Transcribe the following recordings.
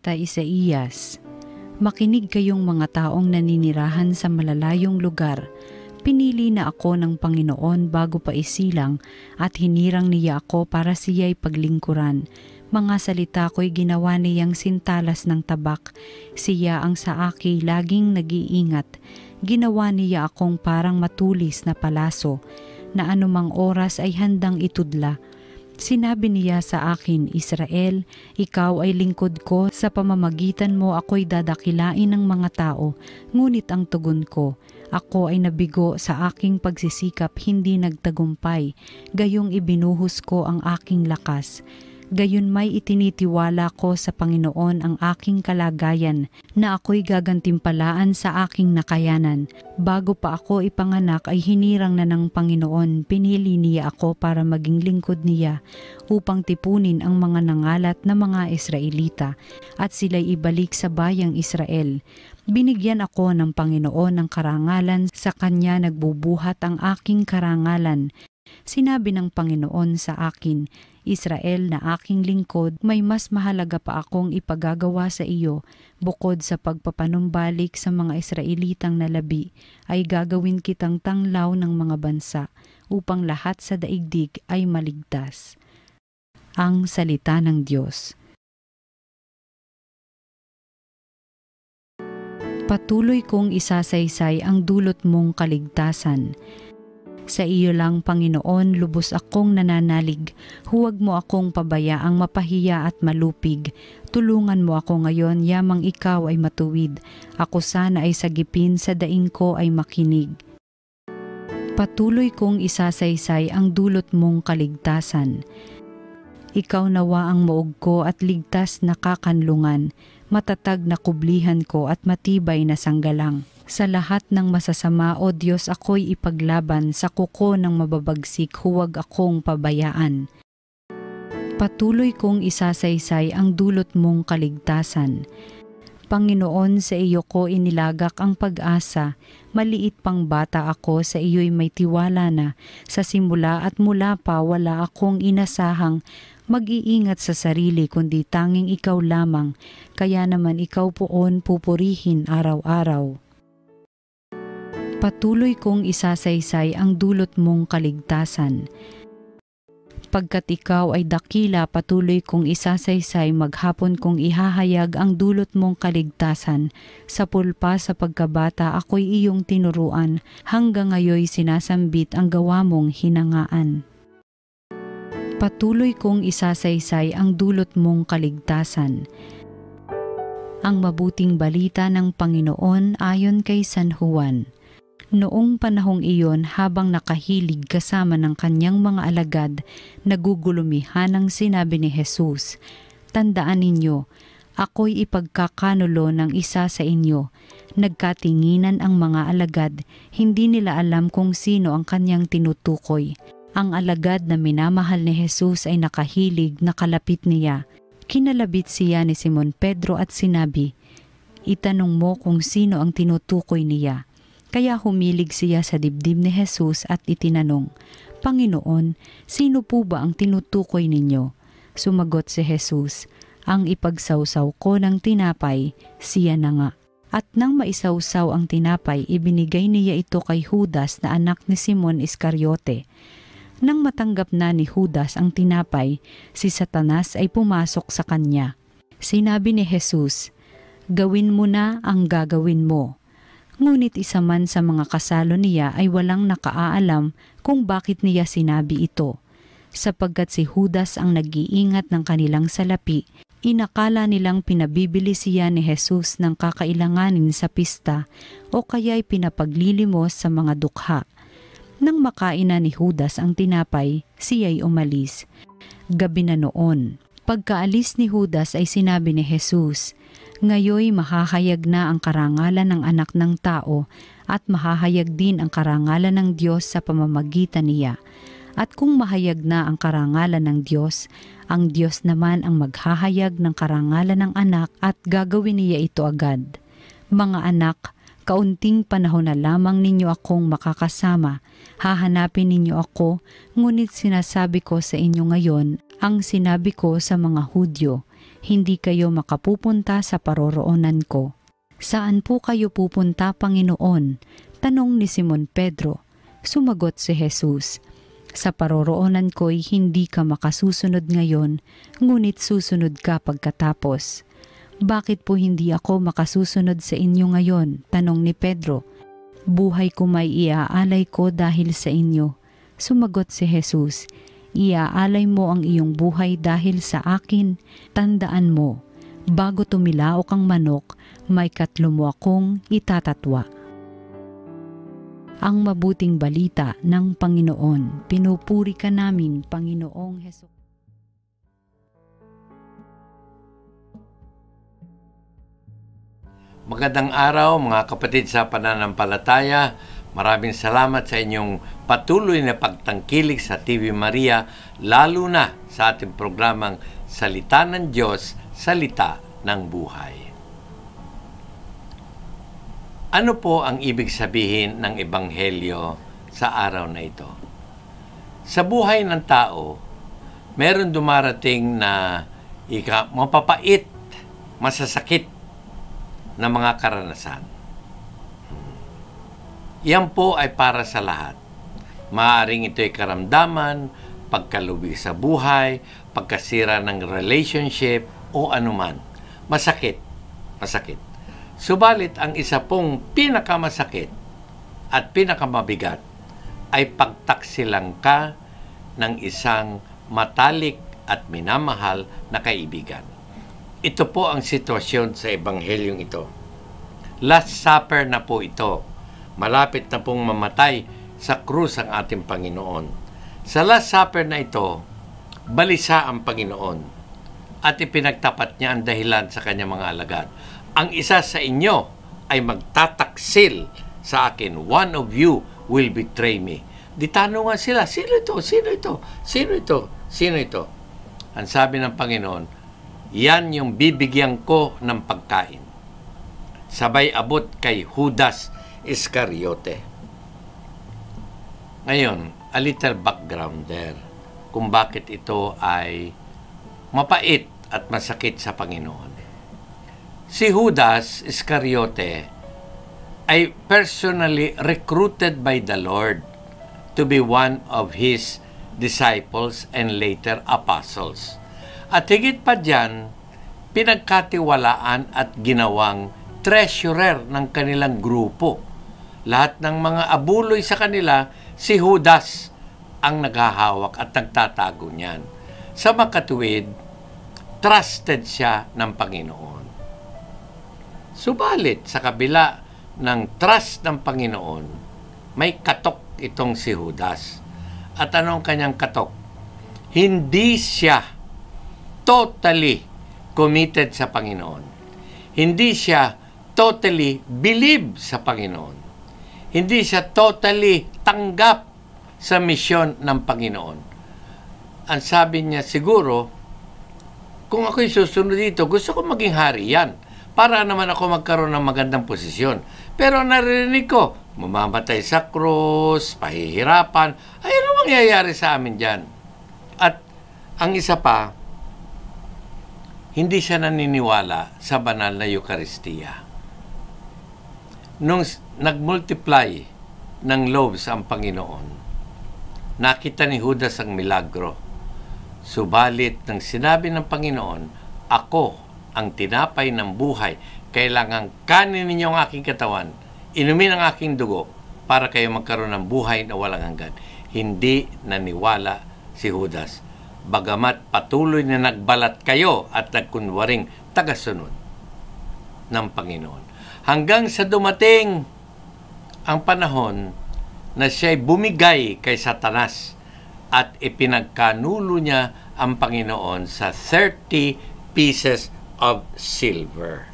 Propeta Isaías. Makinig kayong mga taong naninirahan sa malalayong lugar. Pinili na ako ng Panginoon bago pa isilang at hinirang niya ako para siya'y paglingkuran. Mga salita ko'y ginawa niyang sintalas ng tabak. Siya ang sa aki laging nag-iingat. Ginawa niya akong parang matulis na palaso na anumang oras ay handang itudla. Sinabi niya sa akin, Israel, ikaw ay lingkod ko, sa pamamagitan mo ako'y dadakilain ng mga tao. Ngunit ang tugon ko, ako ay nabigo sa aking pagsisikap, hindi nagtagumpay. Gayong ibinuhos ko ang aking lakas. Gayon may itinitiwala ko sa Panginoon ang aking kalagayan na ako'y gagantimpalaan sa aking nakayanan. Bago pa ako ipanganak ay hinirang na ng Panginoon, pinili niya ako para maging lingkod niya upang tipunin ang mga nangalat na mga Israelita at sila'y ibalik sa bayang Israel. Binigyan ako ng Panginoon ng karangalan, sa Kanya nagbubuhat ang aking karangalan. Sinabi ng Panginoon sa akin, Israel na aking lingkod, may mas mahalaga pa akong ipagagawa sa iyo. Bukod sa pagpapanumbalik sa mga Israelitang nalabi, ay gagawin kitang tanglaw ng mga bansa, upang lahat sa daigdig ay maligtas. Ang salita ng Diyos. Patuloy kong isasaysay ang dulot mong kaligtasan. Sa iyo lang, Panginoon, lubos akong nananalig. Huwag mo akong pabayaang mapahiya at malupig. Tulungan mo ako ngayon, yamang ikaw ay matuwid. Ako sana ay sagipin, sa daing ko ay makinig. Patuloy kong isasaysay ang dulot mong kaligtasan. Ikaw nawa ang maog ko at ligtas na kakanlungan, matatag na kublihan ko at matibay na sanggalang. Sa lahat ng masasama, O Diyos, ako'y ipaglaban, sa kuko ng mababagsik, huwag akong pabayaan. Patuloy kong isasaysay ang dulot mong kaligtasan. Panginoon, sa iyo ko inilagak ang pag-asa, maliit pang bata ako, sa iyo'y may tiwala na, sa simula at mula pa wala akong inasahang mag-iingat sa sarili kundi tanging ikaw lamang, kaya naman ikaw poon pupurihin araw-araw. Patuloy kong isasaysay ang dulot mong kaligtasan. Pagkat ikaw ay dakila, patuloy kong isasaysay, maghapon kong ihahayag ang dulot mong kaligtasan. Sa pulpa sa pagkabata ako'y iyong tinuruan, hanggang ngayoy sinasambit ang gawa mong hinangaan. Patuloy kong isasaysay ang dulot mong kaligtasan. Ang mabuting balita ng Panginoon ayon kay San Juan. Noong panahong iyon, habang nakahilig kasama ng kanyang mga alagad, nagugulumihan ang sinabi ni Jesus, Tandaan ninyo, ako'y ipagkakanulo ng isa sa inyo. Nagkatinginan ang mga alagad, hindi nila alam kung sino ang kanyang tinutukoy. Ang alagad na minamahal ni Jesus ay nakahilig, nakalapit niya. Kinalabit siya ni Simon Pedro at sinabi, Itanong mo kung sino ang tinutukoy niya. Kaya humilig siya sa dibdib ni Jesus at itinanong, Panginoon, sino po ba ang tinutukoy ninyo? Sumagot si Jesus, Ang ipagsawsaw ko ng tinapay, siya na nga. At nang maisawsaw ang tinapay, ibinigay niya ito kay Judas na anak ni Simon Iscariote. Nang matanggap na ni Judas ang tinapay, si Satanas ay pumasok sa kanya. Sinabi ni Jesus, Gawin mo na ang gagawin mo. Ngunit isa man sa mga kasalo niya ay walang nakaalam kung bakit niya sinabi ito. Sapagkat si Judas ang nag-iingat ng kanilang salapi, inakala nilang pinabibili siya ni Jesus ng kakailanganin sa pista o kaya'y pinapaglilimos sa mga dukha. Nang makain na ni Judas ang tinapay, siya'y umalis. Gabi na noon. Pagkaalis ni Judas ay sinabi ni Jesus, Ngayoy mahahayag na ang karangalan ng anak ng tao at mahahayag din ang karangalan ng Diyos sa pamamagitan niya. At kung mahayag na ang karangalan ng Diyos, ang Diyos naman ang maghahayag ng karangalan ng anak at gagawin niya ito agad. Mga anak, kaunting panahon na lamang ninyo akong makakasama. Hahanapin ninyo ako, ngunit sinasabi ko sa inyo ngayon ang sinabi ko sa mga Hudyo. hindi kayo makapupunta sa paroroonan ko. Saan po kayo pupunta, Panginoon? Tanong ni Simon Pedro. Sumagot si Jesus, sa paroroonan ko'y hindi ka makasusunod ngayon, ngunit susunod ka pagkatapos. Bakit po hindi ako makasusunod sa inyo ngayon? Tanong ni Pedro. Buhay ko may iaalay ko dahil sa inyo. Sumagot si Jesus, iaalay mo ang iyong buhay dahil sa akin. Tandaan mo, bago tumilaok ang manok, may 3 mo akong itatatwa. Ang mabuting balita ng Panginoon. Pinupuri ka namin, Panginoong Hesus. Magandang araw mga kapatid sa pananampalataya. Maraming salamat sa inyong patuloy na pagtangkilik sa TV Maria, lalo na sa ating programang Salita ng Diyos, Salita ng Buhay. Ano po ang ibig sabihin ng Ebanghelyo sa araw na ito? Sa buhay ng tao, meron dumarating na mapapait, masasakit na mga karanasan. Yan po ay para sa lahat. Maaaring ito ay karamdaman, pagkalugi sa buhay, pagkasira ng relationship, o anuman. Masakit. Masakit. Subalit, ang isa pong pinakamasakit at pinakamabigat ay pagtaksilang ka ng isang matalik at minamahal na kaibigan. Ito po ang sitwasyon sa Ebanghelyong ito. Last Supper na po ito. Malapit na pong mamatay sa krus ang ating Panginoon. Sa Last Supper na ito, balisa ang Panginoon at ipinagtapat niya ang dahilan sa kanyang mga alagad. Ang isa sa inyo ay magtataksil sa akin. One of you will betray me. Di tanong nga sila, sino ito? Sino ito? Sino ito? Sino ito? Ang sabi ng Panginoon, yan yung bibigyan ko ng pagkain. Sabay abot kay Judas Iscariote. Ngayon, a little background there kung bakit ito ay mapait at masakit sa Panginoon. Si Judas Iscariote ay personally recruited by the Lord to be one of His disciples and later apostles. At higit pa dyan, pinagkatiwalaan at ginawang treasurer ng kanilang grupo. Lahat ng mga abuloy sa kanila, si Judas ang naghahawak at nagtatago niyan. Sa makatuwid, trusted siya ng Panginoon. Subalit, sa kabila ng trust ng Panginoon, may katok itong si Judas. At anong kanyang katok? Hindi siya totally committed sa Panginoon. Hindi siya totally believe sa Panginoon. Hindi siya totally tanggap sa misyon ng Panginoon. Ang sabi niya, siguro, kung ako'y susunod dito, gusto ko maging hari yan para naman ako magkaroon ng magandang posisyon. Pero narinig ko, mamamatay sa krus, pahihirapan, ay ano mangyayari sa amin dyan? At ang isa pa, hindi siya naniniwala sa banal na Eucharistia. Nung nagmultiply ng loaves ang Panginoon, nakita ni Judas ang milagro. Subalit nang sinabi ng Panginoon, ako ang tinapay ng buhay, kailangan kanin ninyo ang aking katawan, inumin ang aking dugo, para kayo magkaroon ng buhay na walang hanggan. Hindi naniwala si Judas. Bagamat patuloy na nagbalat kayo at nagkunwaring tagasunod ng Panginoon. Hanggang sa dumating ang panahon na siya'y bumigay kay Satanas at ipinagkanulo niya ang Panginoon sa 30 pieces of silver.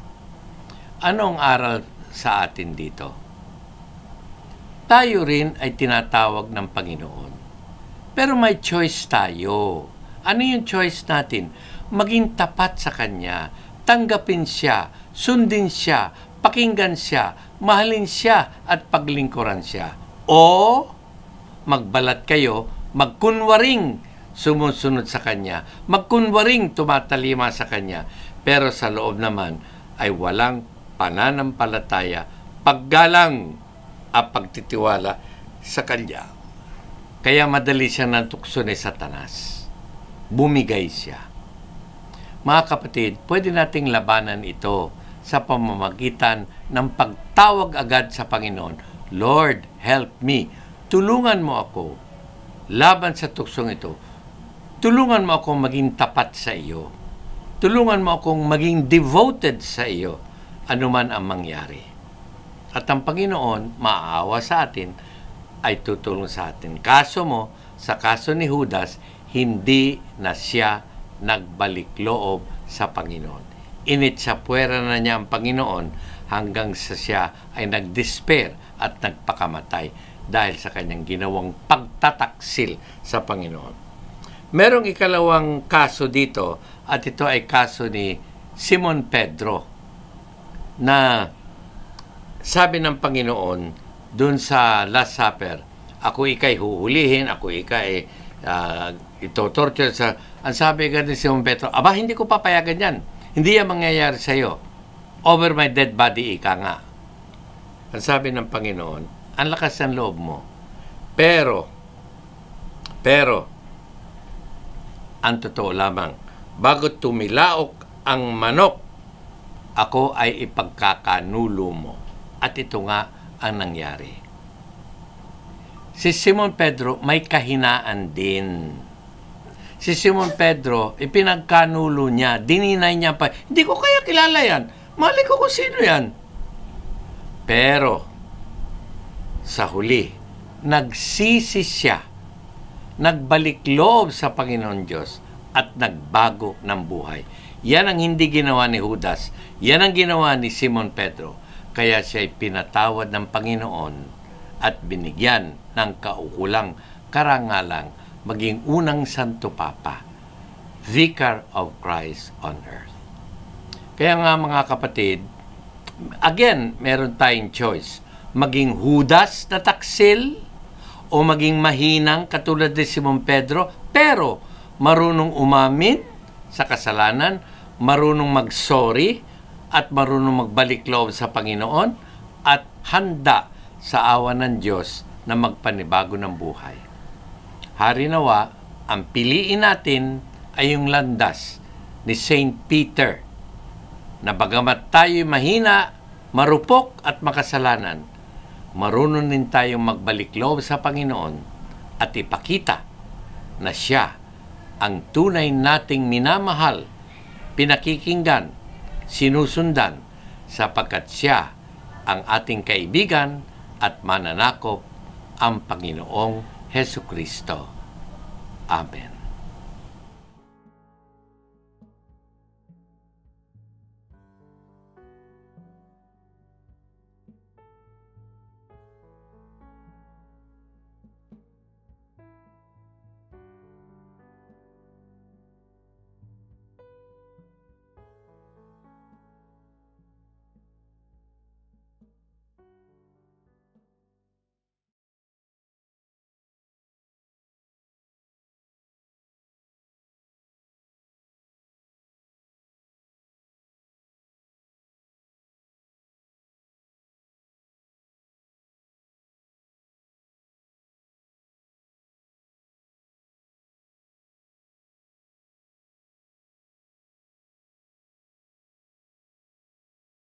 Anong aral sa atin dito? Tayo rin ay tinatawag ng Panginoon. Pero may choice tayo. Ano yung choice natin? Maging tapat sa Kanya, tanggapin siya, sundin siya, pakinggan siya, mahalin siya, at paglingkuran siya. O magbalat kayo, magkunwaring sumusunod sa Kanya, magkunwaring tumatalima sa Kanya, pero sa loob naman ay walang pananampalataya, paggalang at pagtitiwala sa Kanya. Kaya madali siya natukso ni Satanas. Bumigay siya. Mga kapatid, pwede nating labanan ito sa pamamagitan ng pagtawag agad sa Panginoon, Lord, help me. Tulungan mo ako laban sa tuksong ito. Tulungan mo akong maging tapat sa iyo. Tulungan mo akong maging devoted sa iyo, anuman ang mangyari. At ang Panginoon, maaawa sa atin, ay tutulong sa atin. Kaso mo, sa kaso ni Judas, hindi na siya nagbalik loob sa Panginoon. Initsapwera na niya ang Panginoon hanggang sa siya ay nag-despair at nagpakamatay dahil sa kanyang ginawang pagtataksil sa Panginoon. Merong ikalawang kaso dito at ito ay kaso ni Simon Pedro na sabi ng Panginoon dun sa Last Supper, ako ika'y huhulihin, ako ika'y ito-torture sa... Ang sabi agad ni Simon Pedro, aba, hindi ko papayagan yan. Hindi yan mangyayari sa iyo. Over my dead body, ika nga. Ang sabi ng Panginoon, ang lakas ng loob mo. Pero, ang totoo lamang, bago tumilaok ang manok, ako ay ipagkakanulo mo. At ito nga ang nangyari. Si Simon Pedro may kahinaan din. Si Simon Pedro, ipinagkanulo niya, dininay niya pa, hindi ko kaya kilala yan. Mali ko kung sino yan. Pero, sa huli, nagsisi siya, nagbalik loob sa Panginoon Diyos at nagbago ng buhay. Yan ang hindi ginawa ni Judas. Yan ang ginawa ni Simon Pedro. Kaya siya ay pinatawad ng Panginoon at binigyan ng kaukulang karangalang maging unang Santo Papa, Vicar of Christ on earth. Kaya nga mga kapatid, again, meron tayong choice. Maging Judas na taksil o maging mahinang katulad ni Simon Pedro, pero marunong umamin sa kasalanan, marunong mag-sorry, at marunong magbalik loob sa Panginoon, at handa sa awa ng Diyos na magpanibago ng buhay. Hari nawa, ang piliin natin ay yung landas ni Saint Peter, na bagamat tayo'y mahina, marupok at makasalanan, marunong din tayong magbalik loob sa Panginoon at ipakita na siya ang tunay nating minamahal, pinakikinggan, sinusundan, sapagkat siya ang ating kaibigan at mananakop, ang Panginoong Hesukristo. Amen.